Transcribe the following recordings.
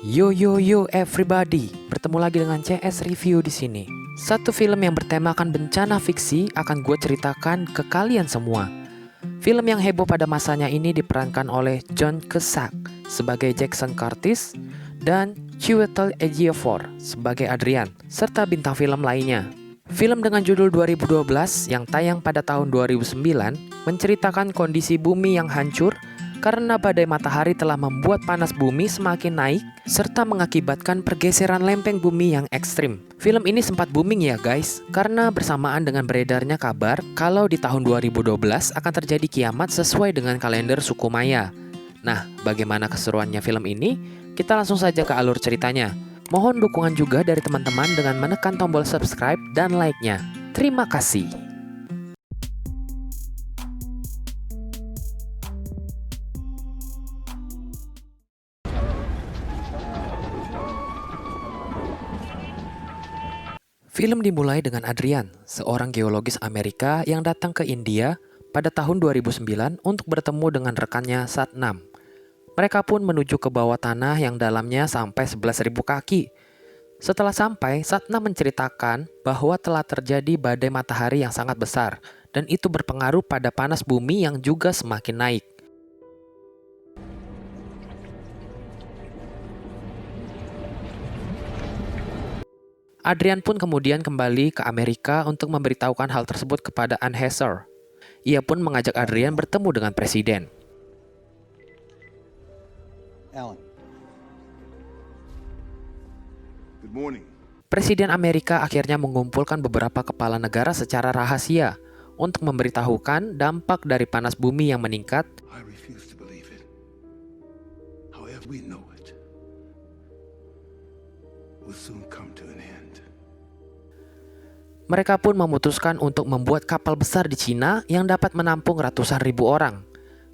Yo yo yo everybody, bertemu lagi dengan CS Review di sini. Satu film yang bertemakan bencana fiksi akan gue ceritakan ke kalian semua. Film yang heboh pada masanya ini diperankan oleh John Cusack sebagai Jackson Curtis dan Chiwetel Ejiofor sebagai Adrian, serta bintang film lainnya. Film dengan judul 2012 yang tayang pada tahun 2009 menceritakan kondisi bumi yang hancur karena badai matahari telah membuat panas bumi semakin naik serta mengakibatkan pergeseran lempeng bumi yang ekstrim. Film ini sempat booming ya guys, karena bersamaan dengan beredarnya kabar kalau di tahun 2012 akan terjadi kiamat sesuai dengan kalender suku Maya. Nah, bagaimana keseruannya film ini? Kita langsung saja ke alur ceritanya. Mohon dukungan juga dari teman-teman dengan menekan tombol subscribe dan like-nya. Terima kasih. Film dimulai dengan Adrian, seorang geologis Amerika yang datang ke India pada tahun 2009 untuk bertemu dengan rekannya Satnam. Mereka pun menuju ke bawah tanah yang dalamnya sampai 11.000 kaki. Setelah sampai, Satnam menceritakan bahwa telah terjadi badai matahari yang sangat besar, dan itu berpengaruh pada panas bumi yang juga semakin naik. Adrian pun kemudian kembali ke Amerika untuk memberitahukan hal tersebut kepada Anne Hesser. Ia pun mengajak Adrian bertemu dengan presiden. Alan. Good morning. Presiden Amerika akhirnya mengumpulkan beberapa kepala negara secara rahasia untuk memberitahukan dampak dari panas bumi yang meningkat. I refuse to believe it. However we know it will soon come to an end. Mereka pun memutuskan untuk membuat kapal besar di Cina yang dapat menampung ratusan ribu orang.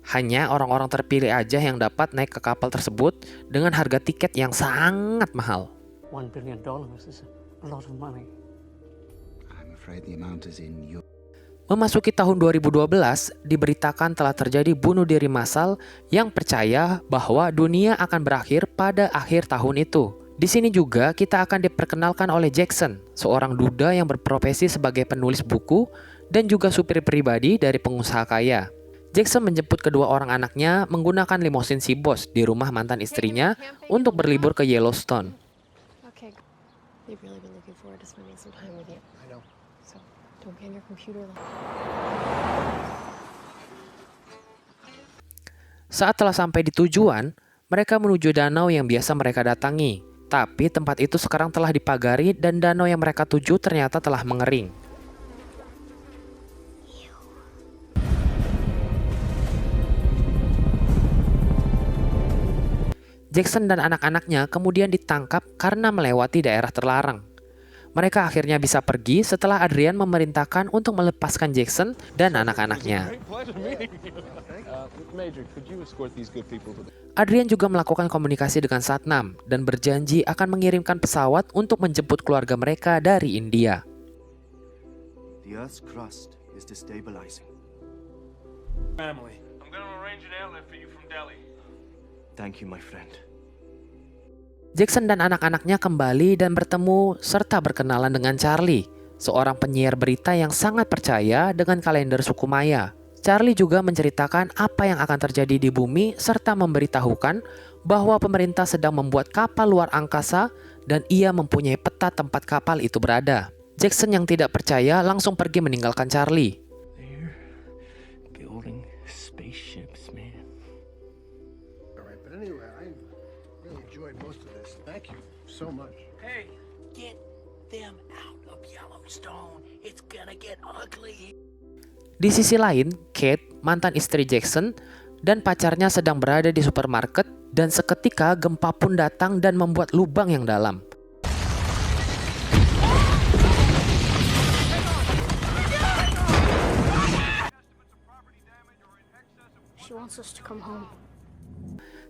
Hanya orang-orang terpilih aja yang dapat naik ke kapal tersebut dengan harga tiket yang sangat mahal. $1 billion is a lot of money. I'm afraid the amount is in your... Memasuki tahun 2012, diberitakan telah terjadi bunuh diri massal yang percaya bahwa dunia akan berakhir pada akhir tahun itu. Di sini juga kita akan diperkenalkan oleh Jackson, seorang duda yang berprofesi sebagai penulis buku dan juga supir pribadi dari pengusaha kaya. Jackson menjemput kedua orang anaknya menggunakan limosin si bos di rumah mantan istrinya untuk berlibur ke Yellowstone. Okay. They've really been looking forward to spending some time with you. I know. So, don't be on your computer. Saat telah sampai di tujuan, mereka menuju danau yang biasa mereka datangi. Tapi tempat itu sekarang telah dipagari dan danau yang mereka tuju ternyata telah mengering. Jackson dan anak-anaknya kemudian ditangkap karena melewati daerah terlarang. Mereka akhirnya bisa pergi setelah Adrian memerintahkan untuk melepaskan Jackson dan anak-anaknya. Adrian juga melakukan komunikasi dengan Satnam dan berjanji akan mengirimkan pesawat untuk menjemput keluarga mereka dari India. The Earth's crust is destabilizing. Family. I'm gonna arrange an airlift for you from Delhi. Thank you, my friend. Jackson dan anak-anaknya kembali dan bertemu serta berkenalan dengan Charlie, seorang penyiar berita yang sangat percaya dengan kalender suku Maya. Charlie juga menceritakan apa yang akan terjadi di bumi serta memberitahukan bahwa pemerintah sedang membuat kapal luar angkasa dan ia mempunyai peta tempat kapal itu berada. Jackson yang tidak percaya langsung pergi meninggalkan Charlie. They're building spaceships, man. All right, but anyway, I really enjoyed most of this. Thank you so much. Hey, get them out of Yellowstone. It's gonna get ugly. Di sisi lain, Kate, mantan istri Jackson, dan pacarnya sedang berada di supermarket dan seketika gempa pun datang dan membuat lubang yang dalam. She wants us to come home.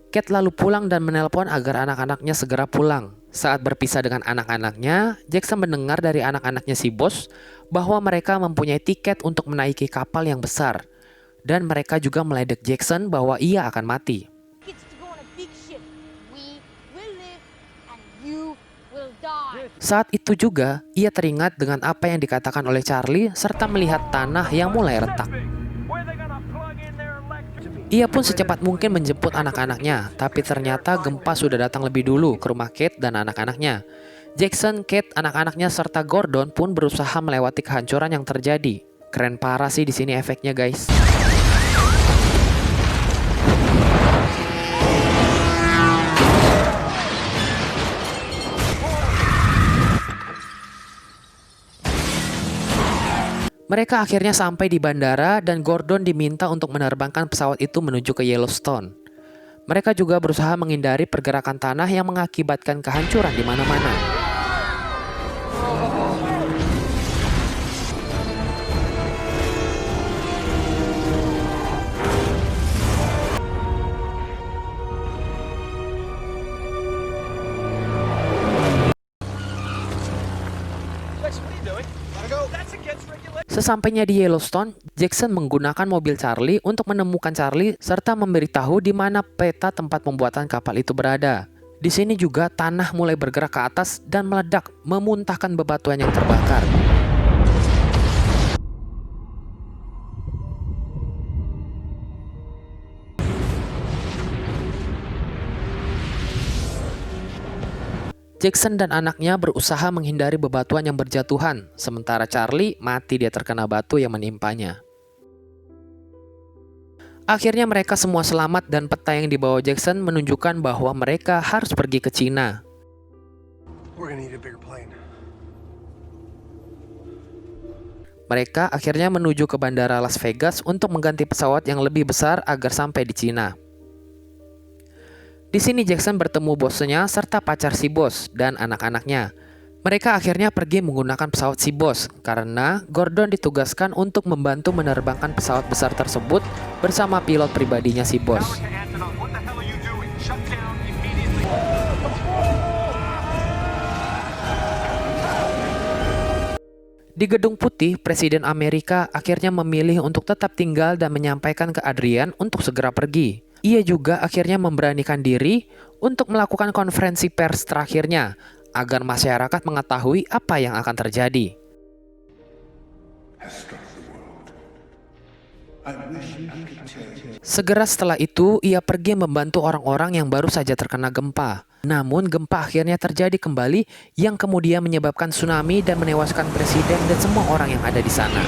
Kate lalu pulang dan menelpon agar anak-anaknya segera pulang. Saat berpisah dengan anak-anaknya, Jackson mendengar dari anak-anaknya si bos bahwa mereka mempunyai tiket untuk menaiki kapal yang besar. Dan mereka juga meledek Jackson bahwa ia akan mati. Gets to go on a big ship. We will live Saat itu juga, ia teringat dengan apa yang dikatakan oleh Charlie serta melihat tanah yang mulai retak. Ia pun secepat mungkin menjemput anak-anaknya, tapi ternyata gempa sudah datang lebih dulu ke rumah Kate dan anak-anaknya. Jackson, Kate, anak-anaknya serta Gordon pun berusaha melewati kehancuran yang terjadi. Keren parah sih di sini efeknya, guys. Mereka akhirnya sampai di bandara dan Gordon diminta untuk menerbangkan pesawat itu menuju ke Yellowstone. Mereka juga berusaha menghindari pergerakan tanah yang mengakibatkan kehancuran di mana-mana. Sesampainya di Yellowstone, Jackson menggunakan mobil Charlie untuk menemukan Charlie serta memberitahu di mana peta tempat pembuatan kapal itu berada. Di sini juga tanah mulai bergerak ke atas dan meledak, memuntahkan bebatuan yang terbakar. Jackson dan anaknya berusaha menghindari bebatuan yang berjatuhan, sementara Charlie mati dia terkena batu yang menimpanya. Akhirnya mereka semua selamat dan peta yang dibawa Jackson menunjukkan bahwa mereka harus pergi ke Cina. We're gonna need a bigger plane. Mereka akhirnya menuju ke bandara Las Vegas untuk mengganti pesawat yang lebih besar agar sampai di Cina. Di sini Jackson bertemu bosnya serta pacar si bos dan anak-anaknya. Mereka akhirnya pergi menggunakan pesawat si bos karena Gordon ditugaskan untuk membantu menerbangkan pesawat besar tersebut bersama pilot pribadinya si bos. Di Gedung Putih, Presiden Amerika akhirnya memilih untuk tetap tinggal dan menyampaikan ke Adrian untuk segera pergi. Ia juga akhirnya memberanikan diri untuk melakukan konferensi pers terakhirnya agar masyarakat mengetahui apa yang akan terjadi. Segera setelah itu, ia pergi membantu orang-orang yang baru saja terkena gempa. Namun gempa akhirnya terjadi kembali yang kemudian menyebabkan tsunami dan menewaskan presiden dan semua orang yang ada di sana.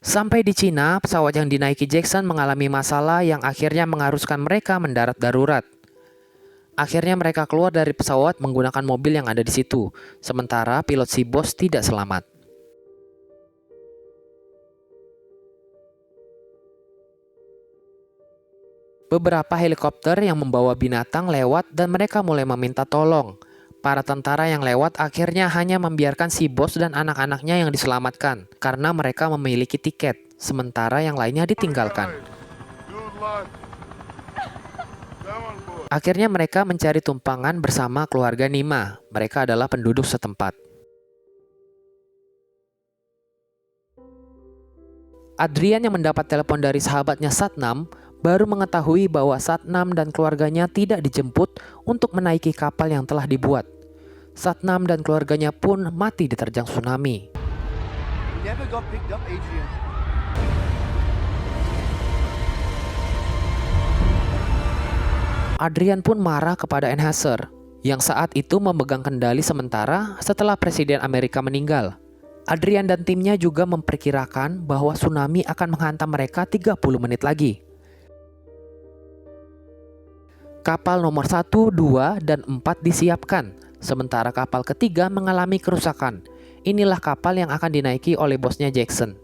Sampai di Cina, pesawat yang dinaiki Jackson mengalami masalah yang akhirnya mengharuskan mereka mendarat darurat. Akhirnya mereka keluar dari pesawat menggunakan mobil yang ada di situ, sementara pilot si bos tidak selamat. Beberapa helikopter yang membawa binatang lewat dan mereka mulai meminta tolong. Para tentara yang lewat akhirnya hanya membiarkan si bos dan anak-anaknya yang diselamatkan karena mereka memiliki tiket, sementara yang lainnya ditinggalkan. Akhirnya mereka mencari tumpangan bersama keluarga Nima. Mereka adalah penduduk setempat. Adrian yang mendapat telepon dari sahabatnya Satnam baru mengetahui bahwa Satnam dan keluarganya tidak dijemput untuk menaiki kapal yang telah dibuat. Satnam dan keluarganya pun mati diterjang tsunami. Never got picked up, Adrian. Adrian pun marah kepada Enhancer, yang saat itu memegang kendali sementara setelah Presiden Amerika meninggal. Adrian dan timnya juga memperkirakan bahwa tsunami akan menghantam mereka 30 menit lagi. Kapal nomor 1, 2, dan 4 disiapkan, sementara kapal ketiga mengalami kerusakan. Inilah kapal yang akan dinaiki oleh bosnya Jackson.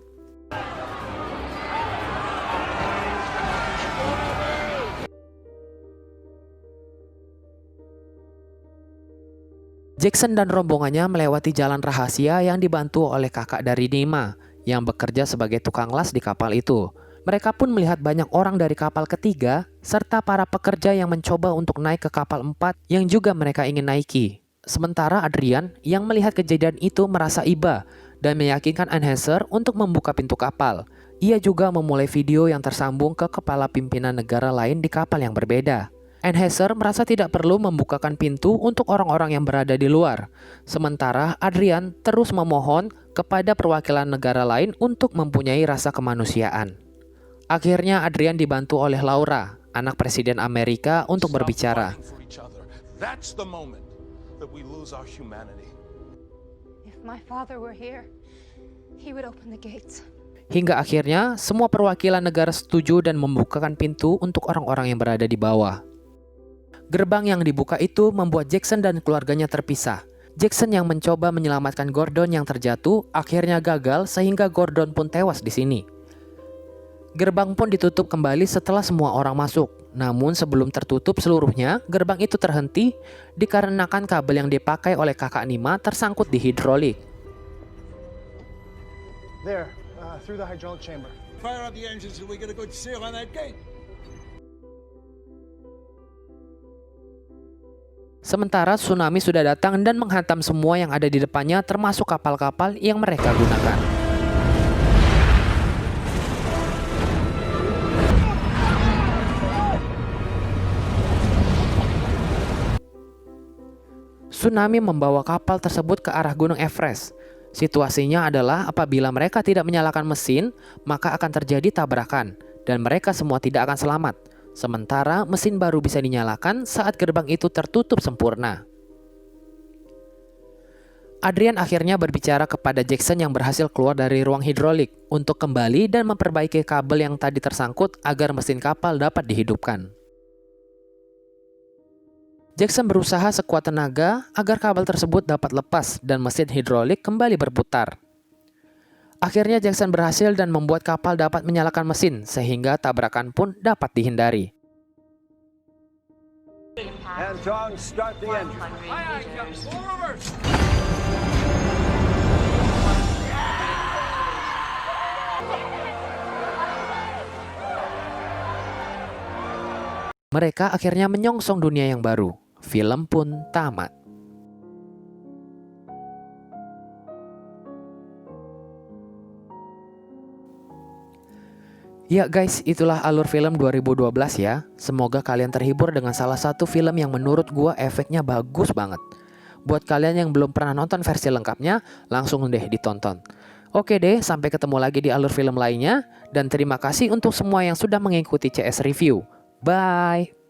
Jackson dan rombongannya melewati jalan rahasia yang dibantu oleh kakak dari Nima yang bekerja sebagai tukang las di kapal itu. Mereka pun melihat banyak orang dari kapal ketiga serta para pekerja yang mencoba untuk naik ke kapal 4 yang juga mereka ingin naiki. Sementara Adrian yang melihat kejadian itu merasa iba dan meyakinkan Enhancer untuk membuka pintu kapal. ia juga memulai video yang tersambung ke kepala pimpinan negara lain di kapal yang berbeda. Enheiser merasa tidak perlu membukakan pintu untuk orang-orang yang berada di luar. Sementara Adrian terus memohon kepada perwakilan negara lain untuk mempunyai rasa kemanusiaan. Akhirnya Adrian dibantu oleh Laura, anak Presiden Amerika, untuk berbicara. That's the moment that we lose our humanity. If my father were here, he would open the gates. Hingga akhirnya semua perwakilan negara setuju dan membukakan pintu untuk orang-orang yang berada di bawah. Gerbang yang dibuka itu membuat Jackson dan keluarganya terpisah. Jackson yang mencoba menyelamatkan Gordon yang terjatuh akhirnya gagal sehingga Gordon pun tewas di sini. Gerbang pun ditutup kembali setelah semua orang masuk. Namun sebelum tertutup seluruhnya, gerbang itu terhenti dikarenakan kabel yang dipakai oleh kakak Nima tersangkut di hidrolik. There, through the hydraulic chamber. Fire up the engines and we get a good seal on that gate. Sementara tsunami sudah datang dan menghantam semua yang ada di depannya termasuk kapal-kapal yang mereka gunakan. Tsunami membawa kapal tersebut ke arah Gunung Everest. Situasinya adalah apabila mereka tidak menyalakan mesin, maka akan terjadi tabrakan dan mereka semua tidak akan selamat. Sementara mesin baru bisa dinyalakan saat gerbang itu tertutup sempurna. Adrian akhirnya berbicara kepada Jackson yang berhasil keluar dari ruang hidrolik untuk kembali dan memperbaiki kabel yang tadi tersangkut agar mesin kapal dapat dihidupkan. Jackson berusaha sekuat tenaga agar kabel tersebut dapat lepas dan mesin hidrolik kembali berputar. Akhirnya Jackson berhasil dan membuat kapal dapat menyalakan mesin sehingga tabrakan pun dapat dihindari. Armstrong, start the engine. Mereka akhirnya menyongsong dunia yang baru. Film pun tamat. Ya guys, itulah alur film 2012 ya. Semoga kalian terhibur dengan salah satu film yang menurut gua efeknya bagus banget. Buat kalian yang belum pernah nonton versi lengkapnya, langsung deh ditonton. Oke deh, sampai ketemu lagi di alur film lainnya. Dan terima kasih untuk semua yang sudah mengikuti CS Review. Bye!